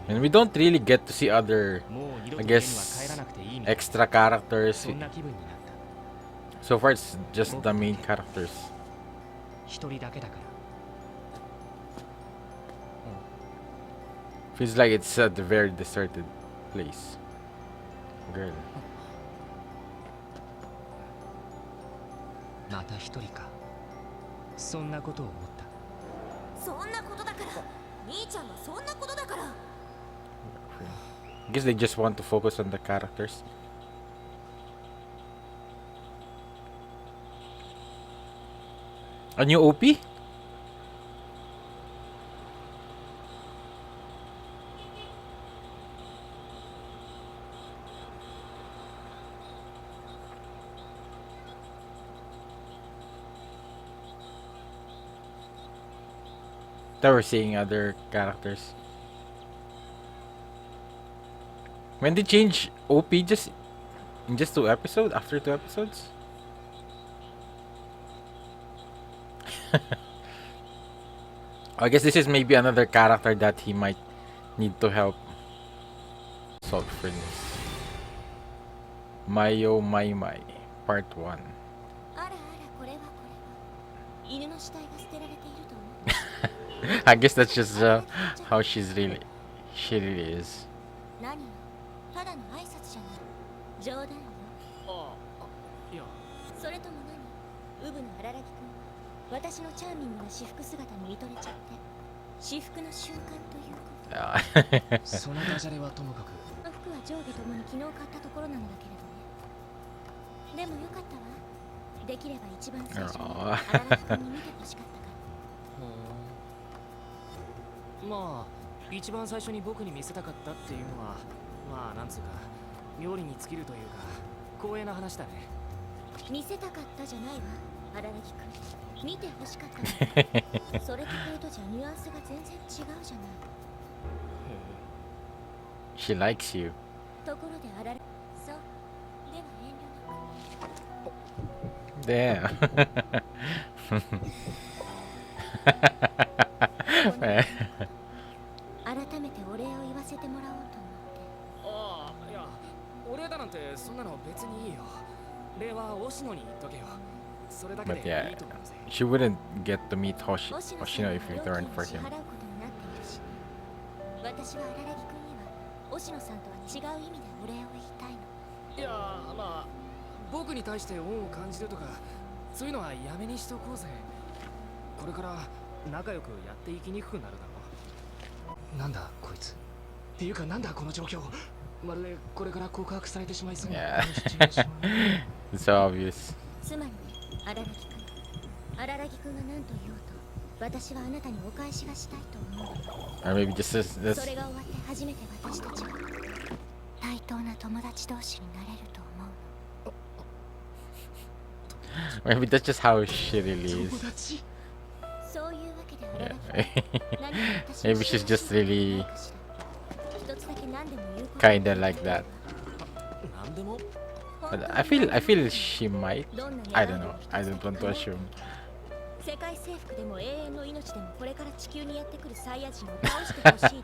And we don't really get to see other, I guess, extra characters. So far, it's just the main characters. Feels like it's a very deserted place. Girl. また一人か。そんなことを思った。そんなことだから。兄ちゃんはそんなことだから。I guess they just want to focus on the characters. A new OP? That we're seeing other characters. When they change OP just in just 2 episodes? After 2 episodes? I guess this is maybe another character that he might need to help solve for this. Mayoi Part 1. I guess that's just how she really is. ただの挨拶じゃない。冗談よ。いや。それとも何？ウブの荒木くん。私のチャーミングな私服姿に見とれちゃって。私服の瞬間ということ。そのダジャレはともかく。服は上下ともに昨日買ったところなのだけれどね。でもよかったわ。できれば一番最初に荒木くんに見てほしかったから。まあ、一番最初に僕に見せたかったっていうのは。まあなんつうか妙利に尽きるというか光栄な話だね。見せたかったじゃないわ荒木くん。見てほしかったの。それとこれとじゃニュアンスが全然違うじゃない。She likes you. ところで荒木。そうでは遠慮なく。Damn. 改めてお礼を言わせてもらおうと。いや、お礼だなんてそんなの別にいいよ。礼は押野に言っとけよ。それだけでいいと思うぜ。She wouldn't get to meet Hoshino if you weren't for him. 私は荒木くんには押野さんとは違う意味でお礼を言いたいの。いや、まあ僕に対して恩を感じるとかそういうのはやめにしとこうぜ。これから仲良くやっていきにくくなるだろう。なんだこいつ。っていうかなんだこの状況。まるでこれから告白されてしまいそうな。It's obvious. つまり荒木くんが何と言おうと私はあなたにお返しがしたいと思う。Or maybe just this. それが終わって初めて私たちは対等な友達同士になれると思うの。 Maybe that's just how she really is. そういうわけで荒木くん。Maybe she's just really kinda like that. But I feel she might. I don't know. I don't want to assume. 世界征服でも永遠の命でもこれから地球にやってくるサイヤ人を倒してほしい。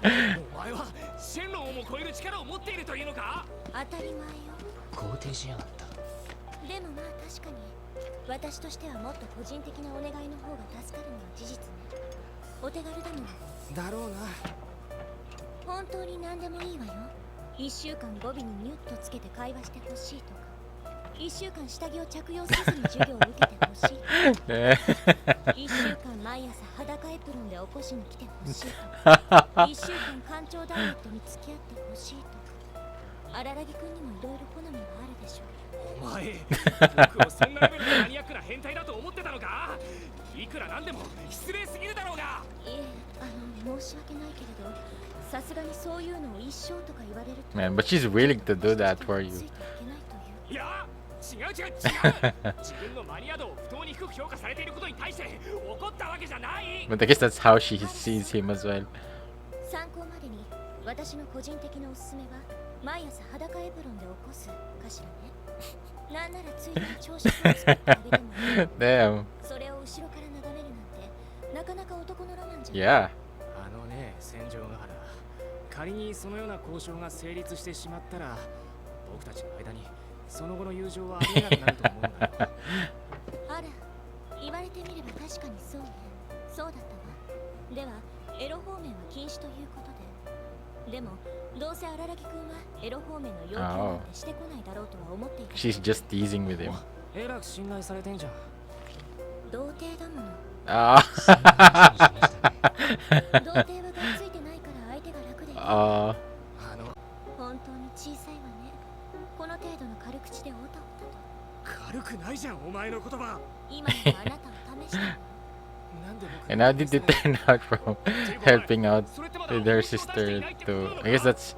お前はシェンロンをも超える力を持っているというのか？当たり前よ。肯定しやがった。でもまあ確かに私としてはもっと個人的なお願いの方が助かるのは事実ね。お手軽だもん。だろうな。本当に何でもいいわよ。1週間語尾にニュッとつけて会話してほしいとか、1週間下着を着用せずに授業を受けてほしいとか、1週間毎朝裸エプロンで起こしに来てほしいとか、1週間干潮ダイエットに付き合ってほしいとか、荒木くんにもいろいろ好みがあるでしょう。お前、僕をそんなレベルのマニアックな変態だと思ってたのか？いくらなんでも失礼すぎるだろうが。いえ、申し訳ないけれど、さすがにそういうのを一生とか言われると。Man, but she's willing to do that for you. いや、違う。自分のマニア度を不当に低く評価されていることに対して怒ったわけじゃない。But I guess that's how she sees him as well. 参考までに私の個人的なおすすめは毎朝裸エプロンで起こすかしらね。なんならついでに朝食を作ってあげてもいい。Damn. それを後ろから眺めるなんてなかなか男のロマンじゃん。 Yeah. あのね、戦場ヶ原、仮にそのような交渉が成立してしまったら、僕たちの間にその後の友情はありえなくなると思うんだよ。あら、言われてみれば確かにそうね。そうだったわ。ではエロ方面は禁止ということで。でもどうせ荒木くんはエロ方面の要求なんてしてこないだろうとは思っていた。 She's just teasing with him. えらく信頼されてんじゃん。童貞だもの。Ah. 童貞はがっついてないから相手が楽でいい。Ah. 本当に小さいわね。この程度の軽口でオタオタと。軽くないじゃん、お前の言葉。今のあなたを試したの。なんで僕 And how did it turn out from helping out with her sister to? I guess that's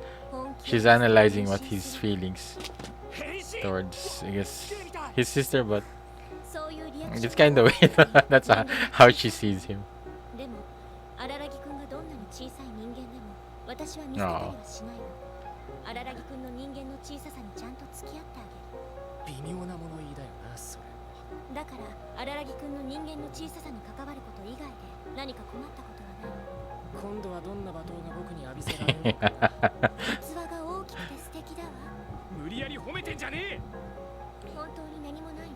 she's analyzing what his feelings towards, I guess, his sister, but そういうリアクション it's kind of weird. That's how she sees him. でも荒木くんがどんなに小さい人間でも私は見せたりはしないわ。荒木くんの人間の小ささにちゃんと付き合ってあげる。微妙な物言いだよな、それ。だから荒木くんの人間の小ささに関わること以外で何か困ったことはない。今度はどんな罵倒が僕に浴びせられるのかな。器が大きくて素敵だわ。無理やり褒めてんじゃねえ。本当に何もないの。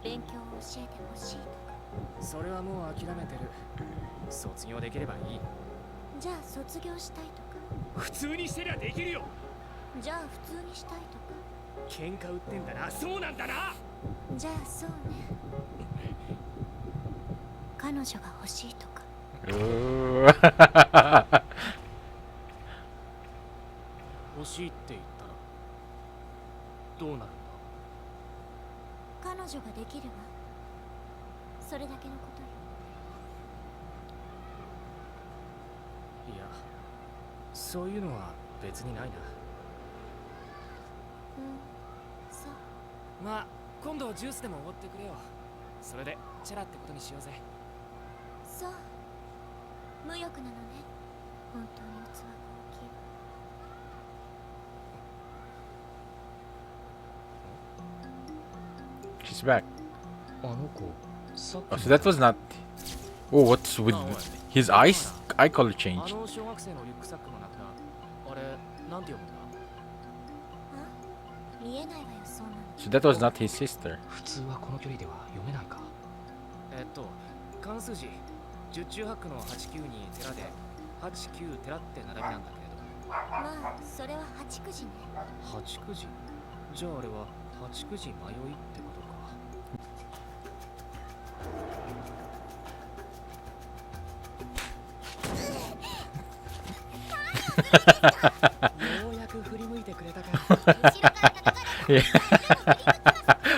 勉強を教えてほしいとか。それはもう諦めてる。卒業できればいい。じゃあ卒業したいとか。普通にしてりゃできるよ。じゃあ普通にしたいとか。喧嘩売ってんだな。そうなんだな。じゃあそうね。彼女が欲しいとか。Ooh. 欲しいって言ったらどうなるんだ。彼女ができるわ。それだけのことよ。いや、そういうのは別にないな。そう。まあ今度ジュースでもおごってくれよ。それでチャラってことにしようぜ。そう。無欲なのね。本当に器が大きい。 She's back. あの子、さっ Oh, so that was not. Oh, what's with his eyes? Eye color あ changed. の小学生のリュックサックの中、あれ、なんて読むんだ。あ、見えないわよ、そんなの。 So that was not his sister. 普通はこの距離では読めないか。関数字、十中八九の89に寺で、89寺って並びなんだけれど。まあ、それは八九時ね。八九時。じゃああれは八九時迷いってことか。ようやく振り向いてくれたか。 Yeah.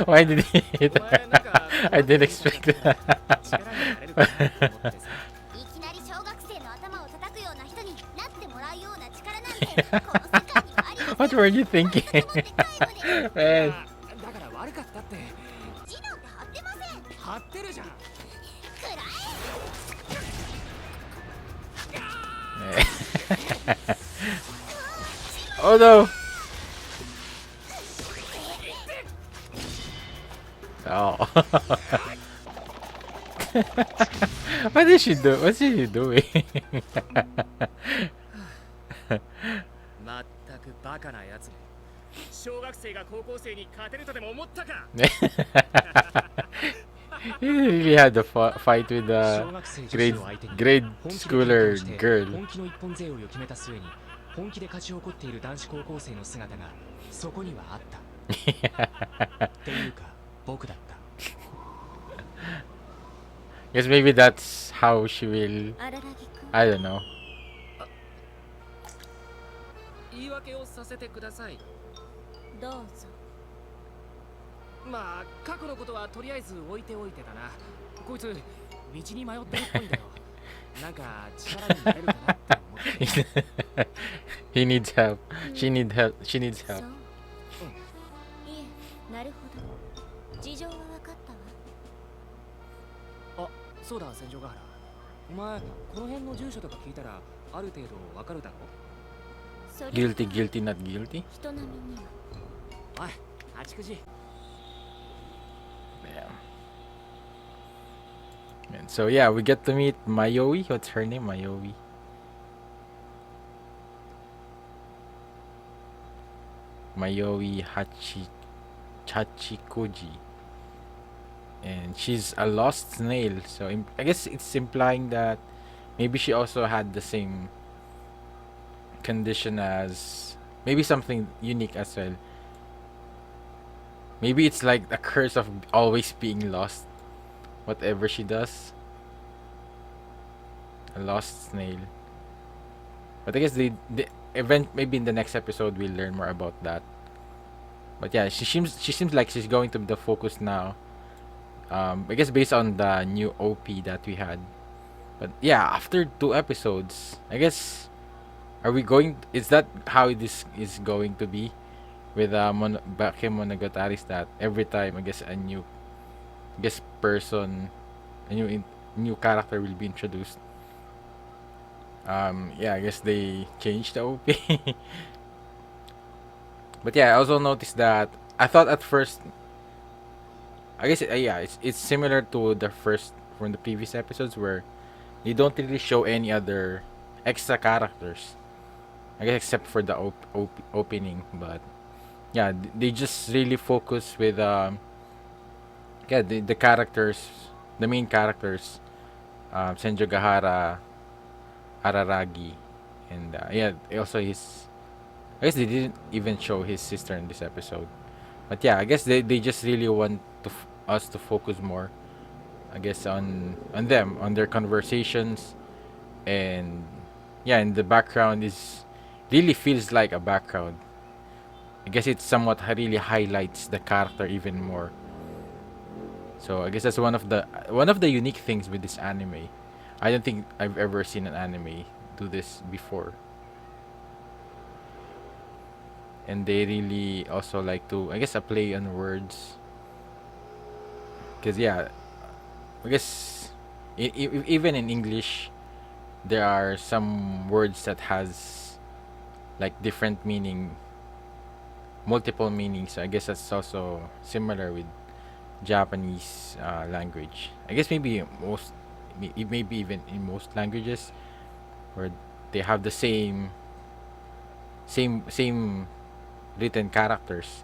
Why did he hit お her? 前なんか I didn't expect that. 力になれるかなと思ってさ。いきなり小学生の頭を叩くような人になってもらうような力なんてこの世界にはありません。 What were you thinking? だ Man. から悪かったって。字なんて貼ってません。張ってるじゃん。くら Oh no. Oh. What is she do? What's she doing? まったくバカなやつね。小学生が高校生に勝てるとでも思ったか。 He really had a fight with 小 a 学生女子 grade を相手に grade 本気で schooler 喧嘩をして girl. 本気の一本背負いを決めた末に本気で勝ち誇っている男子高校生の姿がそこにはあったっていうか僕だった。 Guess maybe that's how she will. 荒木くん。 I don't know. 言い訳をさせてください。どうぞ。まあ過去のことはとりあえず置いておいてだな。こいつ道に迷ってるっぽいんだよ。なんか力になれるかなって思って。 He needs help. She needs help. She needs そう。 help. いえ、なるほど。事情は分かったわ。あ、そうだ戦場ヶ原。お前この辺の住所とか聞いたらある程度わかるだろ。Guilty, guilty, not guilty. 人並みにはおい八九時 Yeah. And so yeah, we get to meet Mayoi. What's her name? Mayoi. Mayoi Hachikoji. And she's a lost snail. So I guess it's implying that maybe she also had the same condition as maybe something unique as well. Maybe it's like a curse of always being lost. Whatever she does. A lost snail. But I guess the event maybe in the next episode we'll learn more about that. But yeah, she seems like she's going to be the focus now. I guess based on the new OP that we had. But yeah, after 2 episodes, I guess are we going? Is that how this is going to be with Bakemonogatari? That every time I guess a new, I guess person, a new character will be introduced. Yeah, I guess they changed the OP. But yeah, I also noticed that I thought at first, I guess yeah, it's similar to the first from the previous episodes where they don't really show any other extra characters. I guess except for the opening, but yeah, they just really focus with yeah the characters, the main characters, Senjo Gahara, Araragi, and yeah, also his. I guess they didn't even show his sister in this episode, but yeah, I guess they just really want us to focus more. I guess on them, on their conversations, and yeah, and the background is really feels like a background. I guess it somewhat really highlights the character even more. So I guess that's one of the unique things with this anime. I don't think I've ever seen an anime do this before. And they really also like to, I guess, a play on words. Cause yeah, I guess even in English, there are some words that has like different meaning, multiple meanings. I guess that's also similar with Japanese language. I guess maybe maybe even in most languages where they have the same written characters,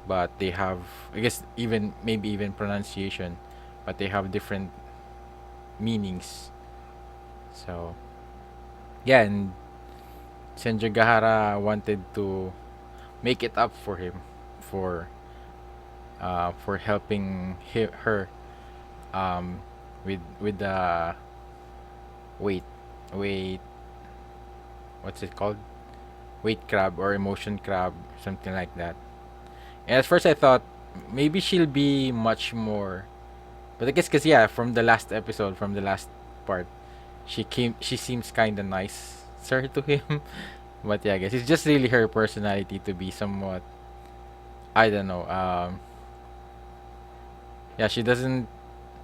but they have, I guess, even maybe even pronunciation, but they have different meanings. So yeah, and Senjugahara wanted to make it up for him for helping her with the weight weight what's it called, weight crab or emotion crab, something like that. And at first I thought maybe she'll be much more, but I guess because yeah, from the last episode, from the last part, she seems kind of nice sir to him. But yeah, I guess it's just really her personality to be somewhat, I don't know, yeah, she doesn't,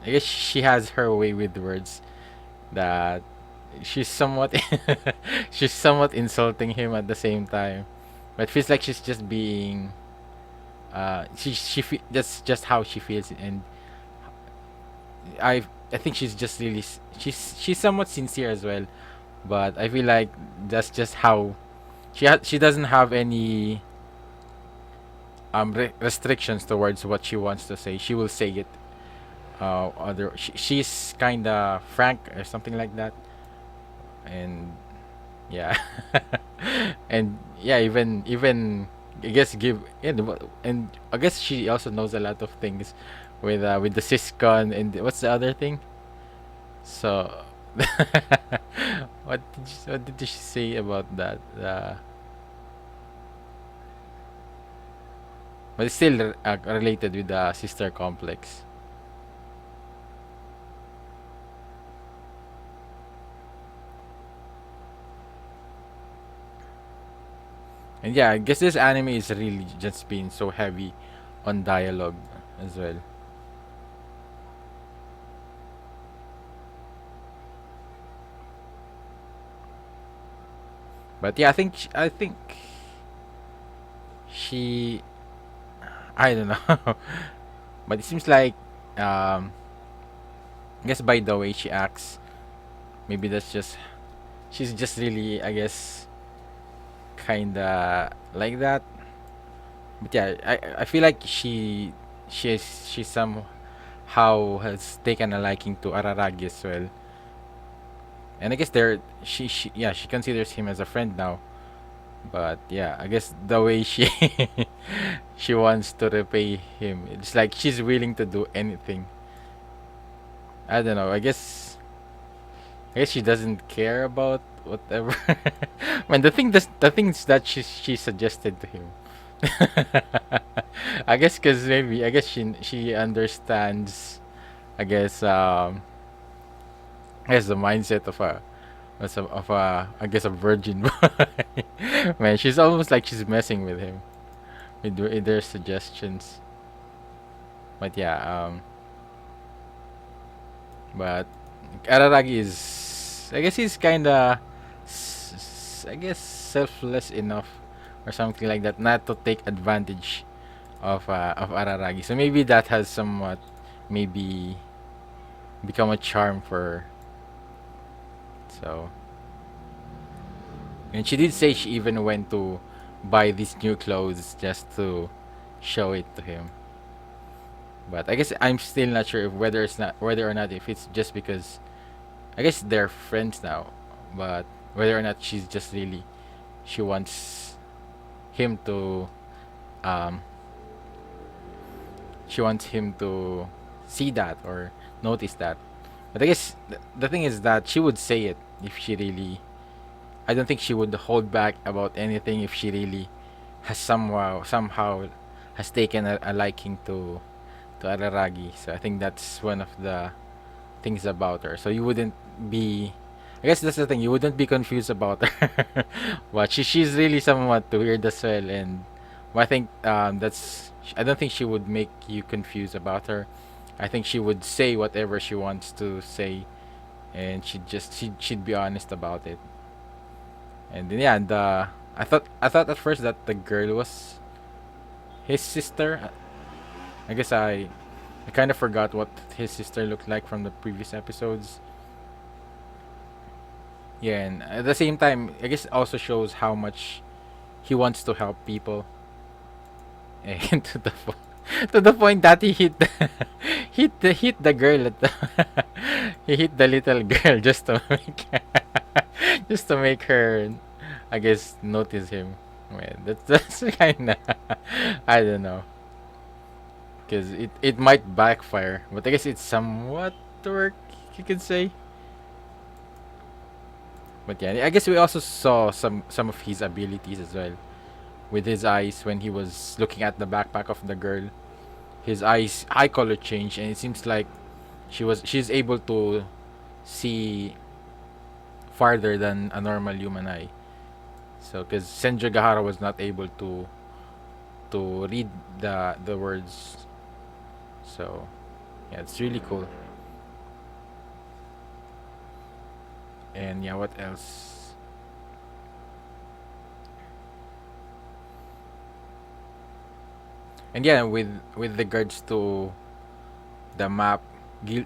I guess she has her way with words that she's somewhat she's somewhat insulting him at the same time, but it feels like she's just being that's just how she feels. And I think she's just really she's somewhat sincere as well, but I feel like that's just how she doesn't have any restrictions towards what she wants to say. She will say it. She's kind of frank or something like that, and yeah, and yeah, even I guess give yeah, and I guess she also knows a lot of things with the syscon and what's the other thing. So what did she say about that? But it's still related with the sister complex. And yeah, I guess this anime is really just being so heavy on dialogue as well. But yeah, I think she I don't know. But it seems like um I guess by the way she acts, maybe that's just she's just really I guess kinda like that. But yeah, I feel like she somehow has taken a liking to Araragi as well. And I guess she considers him as a friend now. But yeah, I guess the way she she wants to repay him, it's like she's willing to do anything. I don't know. I guess she doesn't care about whatever. Man, the things that she suggested to him. I guess she understands. I guess I guess the mindset of a I guess a virgin boy. Man, she's almost like she's messing with him with their suggestions. But yeah, but Araragi is I guess he's kinda I guess selfless enough or something like that not to take advantage of Araragi. So maybe that has somewhat maybe become a charm for her. So and she did say she even went to buy these new clothes just to show it to him. But I guess I'm still not sure if whether or not if it's just because I guess they're friends now, but whether or not she wants him to um she wants him to see that or notice that. But I guess the thing is that she would say it if she really. I don't think she would hold back about anything if she really has somehow has taken a liking to Araragi. So I think that's one of the things about her. So you wouldn't be. I guess that's the thing. You wouldn't be confused about her, but she's really somewhat weird as well. And I think that's. I don't think she would make you confused about her. I think she would say whatever she wants to say, and she'd be honest about it. And then yeah, I thought at first that the girl was his sister. I guess I kind of forgot what his sister looked like from the previous episodes. Yeah, and at the same time, I guess it also shows how much he wants to help people, and to the point that he hit the girl he hit the little girl just to make just to make her, I guess, notice him. Man, that's kind of I don't know, because it might backfire, but I guess it's somewhat work you could say. But yeah, I guess we also saw some of his abilities as well with his eyes when he was looking at the backpack of the girl. His eyes eye color changed, and it seems like she's able to see farther than a normal human eye. So, because Senju Gahara was not able to read the words, so yeah, it's really cool. And yeah, what else? And yeah, with regards to the map,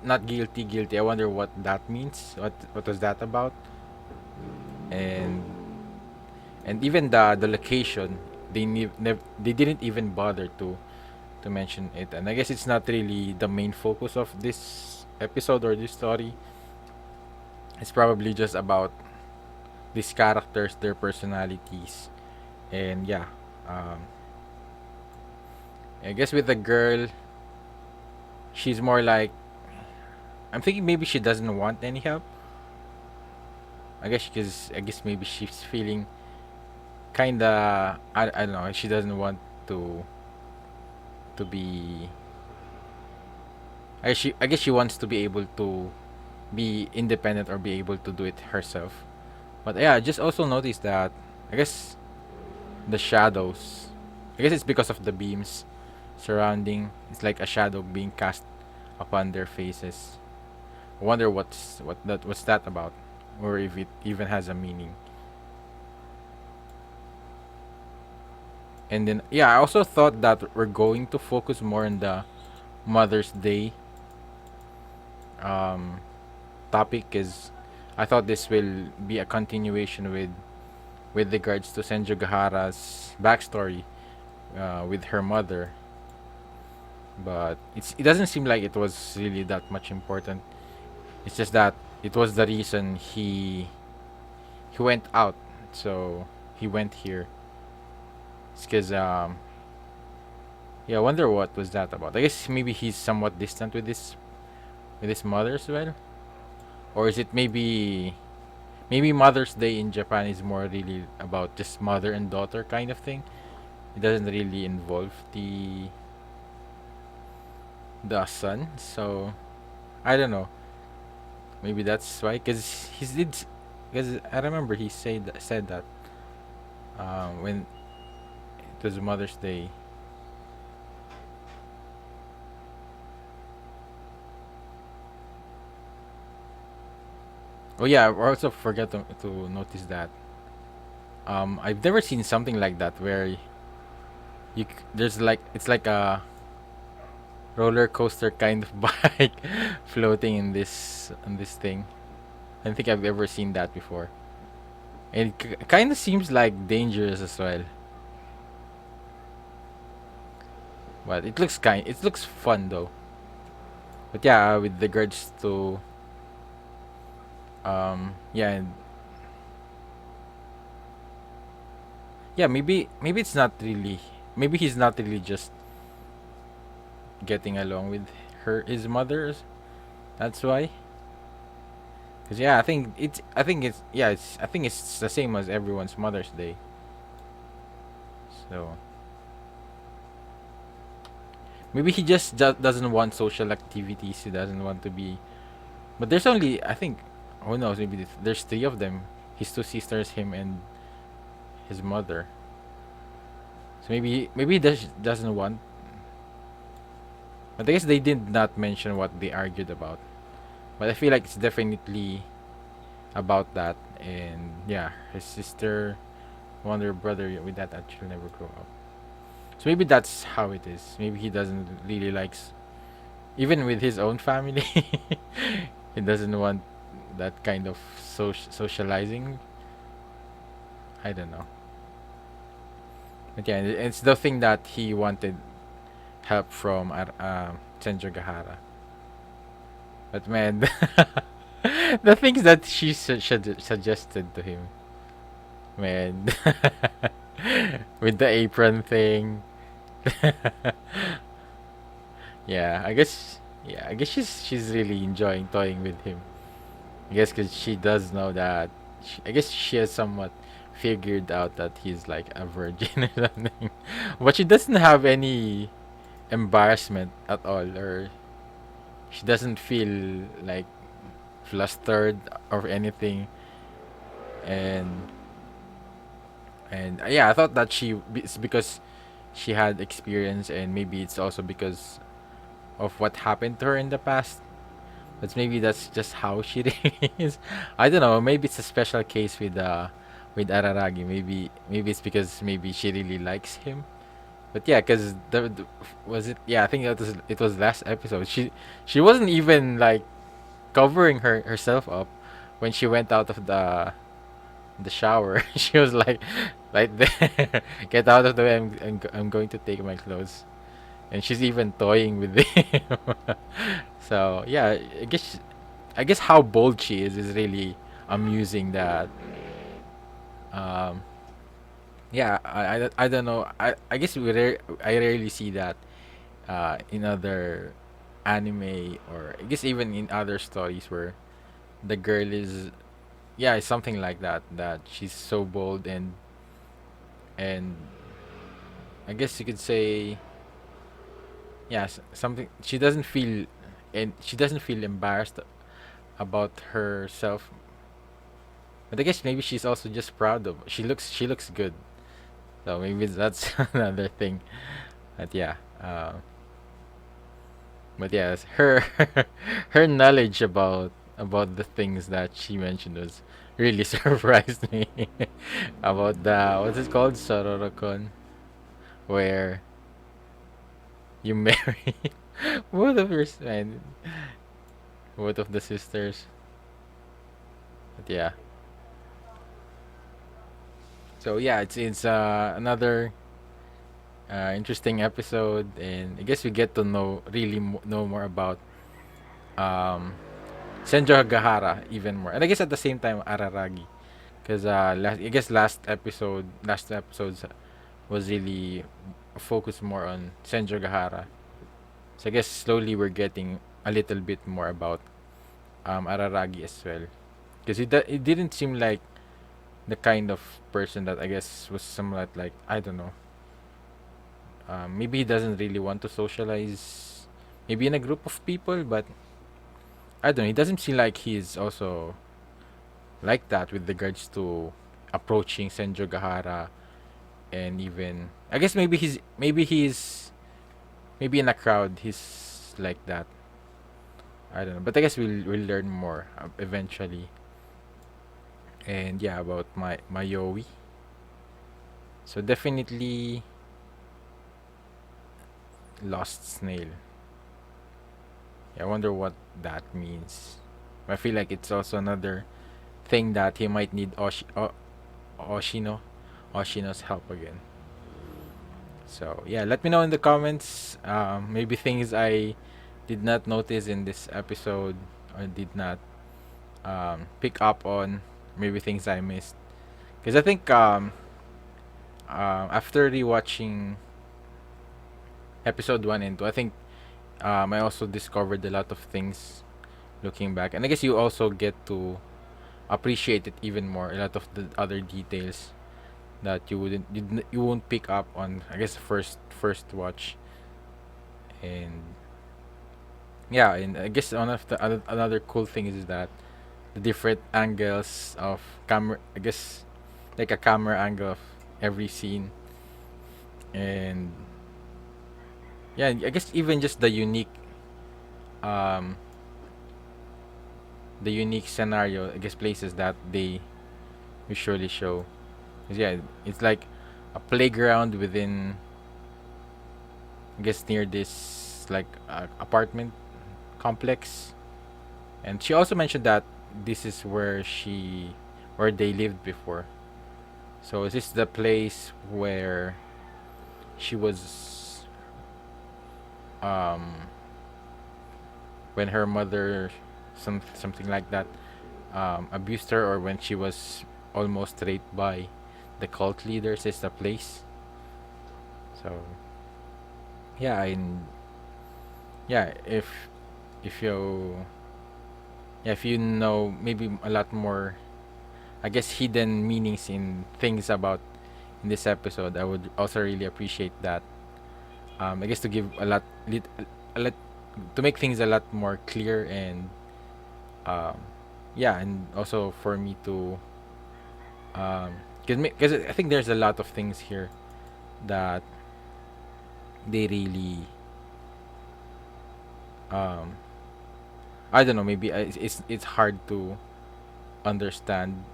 not guilty, guilty. I wonder what that means. What was that about? And even the location, they didn't even bother to mention it. And I guess it's not really the main focus of this episode or this story. It's probably just about these characters, their personalities, and yeah. Um, I guess with the girl, she's more like I'm thinking maybe she doesn't want any help. I guess maybe she's feeling kinda I don't know. She doesn't want to be. I guess she wants to be able to be independent or be able to do it herself. But yeah, I just also noticed that I guess the shadows. I guess it's because of the beams surrounding. It's like a shadow being cast upon their faces. I wonder what's that about, or if it even has a meaning. And then yeah, I also thought that we're going to focus more on the Mother's Day um topic, because I thought this will be a continuation with regards to Senju Gahara's backstory with her mother, but it doesn't seem like it was really that much important. It's just that it was the reason he went out, so he went here. It's because yeah, I wonder what was that about. I guess maybe he's somewhat distant with his mother as well, or is it maybe Mother's Day in Japan is more really about just mother and daughter kind of thing. It doesn't really involve the son, so I don't know. Maybe that's why, because he did, because I remember he said that when it was Mother's Day. Oh yeah, I also forgot to notice that I've never seen something like that where there's like it's like a roller coaster kind of bike floating in this thing. I don't think I've ever seen that before. And it kind of seems like dangerous as well. But it looks fun though. But yeah, with regards to yeah, yeah, maybe it's not really, maybe he's not really just getting along with his mother. That's why. Cause yeah, I think it's the same as everyone's Mother's Day. So maybe he just doesn't want social activities. He doesn't want to be. But there's only, I think, who knows? Maybe there's three of them. His two sisters, him, and his mother. So maybe he doesn't want. But I guess they did not mention what they argued about. But I feel like it's definitely about that. And yeah, his sister, wonder brother with that actually never grow up. So maybe that's how it is. Maybe he doesn't really likes, even with his own family. He doesn't want that kind of socializing. I don't know. But yeah, it's the thing that he wanted help from Senju Gahara. But man, the things that she suggested to him, man, with the apron thing. Yeah, I guess. Yeah, I guess she's really enjoying toying with him. I guess because she does know that. I guess she has somewhat figured out that he's like a virgin or something, but she doesn't have any embarrassment at all, or she doesn't feel like flustered or anything. And yeah, I thought that it's because she had experience, and maybe it's also because of what happened to her in the past. But maybe that's just how she really is. I don't know. Maybe it's a special case with Araragi. Maybe it's because maybe she really likes him. But yeah, because was it? Yeah, I think it was last episode. She wasn't even like covering herself up when she went out of the shower. She was like right there, get out of the way. I'm going to take my clothes, and she's even toying with him. So yeah, I guess how bold she is really amusing. That um yeah, I don't know. I guess I rarely see that in other anime, or I guess even in other stories where the girl is, yeah, it's something like that, that she's so bold, and I guess you could say, yes, something, she doesn't feel embarrassed about herself. But I guess maybe she's also just proud of, she looks good, so maybe that's another thing. But yeah, but yes, her her knowledge about the things that she mentioned was really surprised me. About the, what's it called, sororokon. where you marry both of your both of the sisters. But yeah, so yeah, it's another interesting episode, and I guess we get to know really know more about um Senjo Hagahara even more, and I guess at the same time Araragi, because I guess last episodes was really focused more on Senjo Gahara. So I guess slowly we're getting a little bit more about Araragi as well, because it didn't seem like the kind of person that I guess was somewhat like, I don't know, maybe he doesn't really want to socialize maybe in a group of people, but I don't know, he doesn't seem like he's also like that with regards to approaching Senjo Gahara. And even I guess maybe in a crowd he's like that. I don't know, but I guess we'll learn more eventually. And yeah, about my Mayoi. So definitely lost snail. Yeah, I wonder what that means. I feel like it's also another thing that he might need Oshino Oshino's help again. So yeah, let me know in the comments. Maybe things I did not notice in this episode or did not pick up on. Maybe things I missed. Because I think after rewatching episode 1 and 2, I think I also discovered a lot of things looking back. And I guess you also get to appreciate it even more. A lot of the other details that you won't pick up on, I guess, first watch. And yeah, and I guess one of the another cool thing is that the different angles of camera, I guess, like a camera angle of every scene. And yeah, I guess even just um the unique scenario, I guess, places that they usually show. 'Cause yeah, it's like a playground within, I guess, near this like apartment complex. And she also mentioned that this is where they lived before. So is this the place where she was um when her mother something like that abused her, or when she was almost raped by the cult leaders, is the place. So yeah, and yeah, if you yeah, if you know maybe a lot more, I guess, hidden meanings in things about in this episode, I would also really appreciate that. I guess to give a lot to make things a lot more clear, and um, yeah, and also for me to because I think there's a lot of things here that they really um, I don't know, maybe it's hard to understand,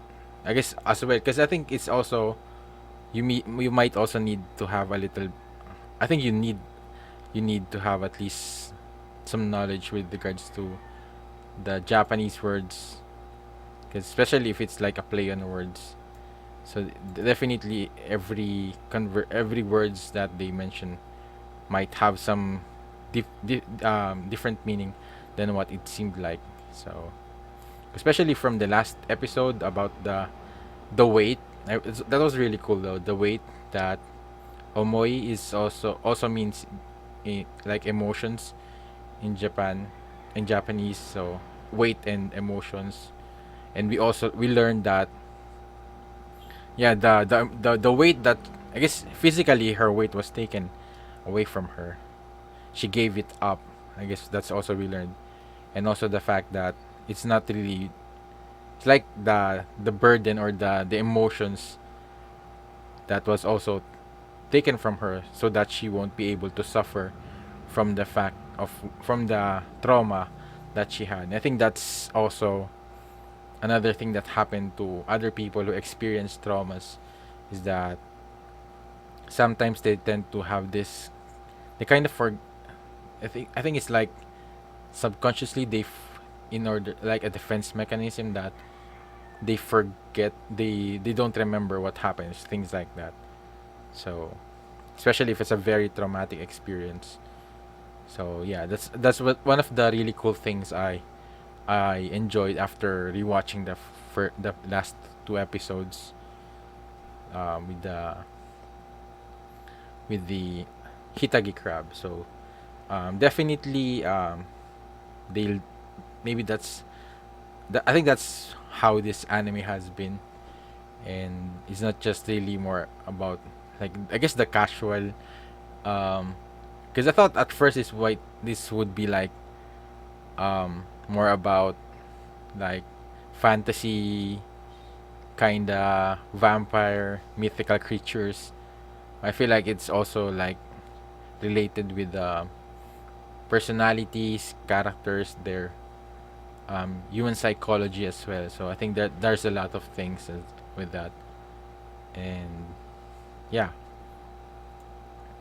I guess, as well, because I think it's also you might also need to have a little, I think you need to have at least some knowledge with regards to the Japanese words, because especially if it's like a play on words. So definitely every words that they mention might have some different meaning than what it seemed like. So especially from the last episode about the weight, that was really cool though. The weight that omoi is also means like emotions in Japanese. So weight and emotions, and we learned that yeah, the weight that, I guess, physically her weight was taken away from her. She gave it up. I guess that's also we learned, and also the fact that it's not really, it's like the burden or the emotions that was also taken from her, so that she won't be able to suffer from the fact of from the trauma that she had. And I think that's also another thing that happened to other people who experience traumas, is that sometimes they tend to have this, they kind of for I think it's like subconsciously in order, like a defense mechanism, that they forget, they don't remember what happens, things like that. So especially if it's a very traumatic experience. So yeah, that's what one of the really cool things I enjoyed after rewatching the last two episodes, with the Hitagi crab. So definitely, they'll maybe I think that's how this anime has been, and it's not just really more about, like, I guess the casual, because I thought at first this would be like more about like fantasy kinda vampire mythical creatures. I feel like it's also like related with personalities, characters, their human psychology as well. So I think that there's a lot of things with that, and yeah,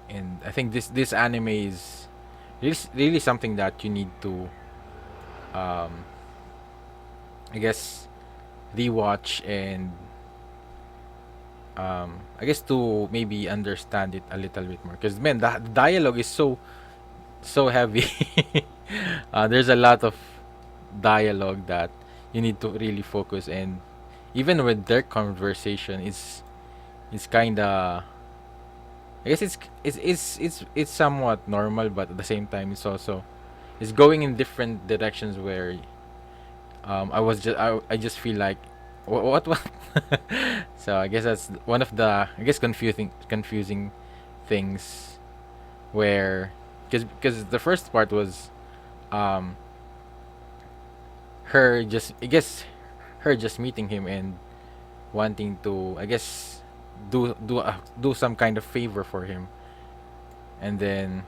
and I think this anime is really something that you need to, um, I guess, rewatch, and I guess to maybe understand it a little bit more. Because man, the dialogue is so heavy. There's a lot of dialogue that you need to really focus, and even with their conversation, it's kind of, I guess it's somewhat normal, but at the same time it's going in different directions where I just feel like what. So I guess that's one of the, I guess, confusing things, where because the first part was um her just I guess her just meeting him and wanting to, I guess, do some kind of favor for him, and then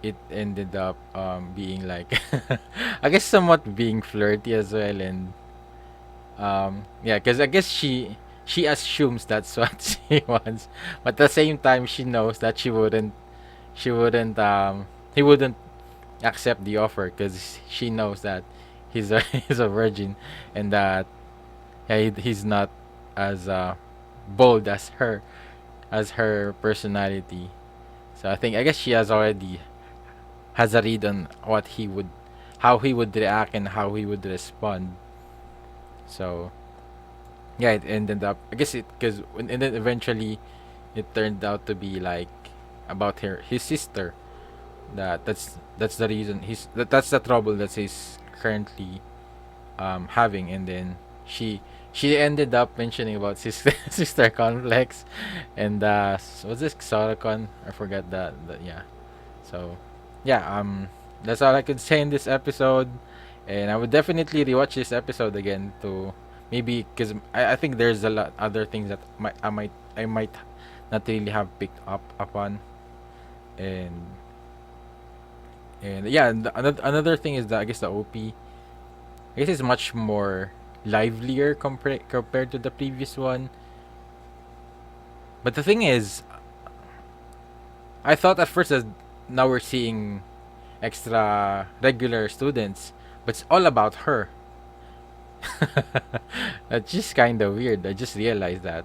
it ended up being like I guess somewhat being flirty as well, and yeah, because I guess she assumes that's what she wants, but at the same time she knows that she wouldn't he wouldn't accept the offer, because she knows that he's a virgin, and that, yeah, he's not as bold as her personality. So I guess she has a read on how he would react and how he would respond. So yeah, it ended up, I guess, and then eventually it turned out to be like about his sister. That's the reason that's the trouble that he's currently having, and then she ended up mentioning about sister sister complex, and was this Sorocon? I forgot that, yeah. So yeah, that's all I could say in this episode, and I would definitely rewatch this episode again to maybe, because I think there's a lot other things that I might not really have picked up upon, and yeah, and another thing is that I guess the OP, I guess, is much more livelier compared to the previous one. But the thing is, I thought at first that now we're seeing extra regular students, but it's all about her. That's just kind of weird. I just realized that.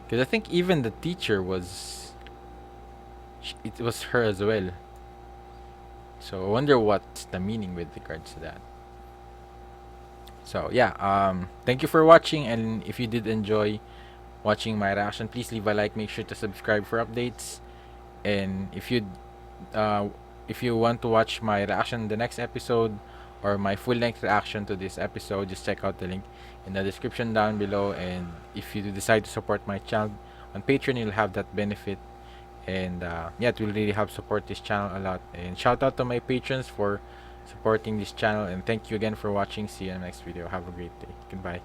Because I think even the teacher it was her as well. So I wonder what's the meaning with regards to that. So yeah, thank you for watching, and if you did enjoy watching my reaction, please leave a like, make sure to subscribe for updates, and if you want to watch my reaction in the next episode, or my full length reaction to this episode, just check out the link in the description down below. And if you decide to support my channel on Patreon, you'll have that benefit, and yeah, it will really help support this channel a lot. And shout out to my patrons for supporting this channel, and thank you again for watching. See you in the next video. Have a great day. Goodbye.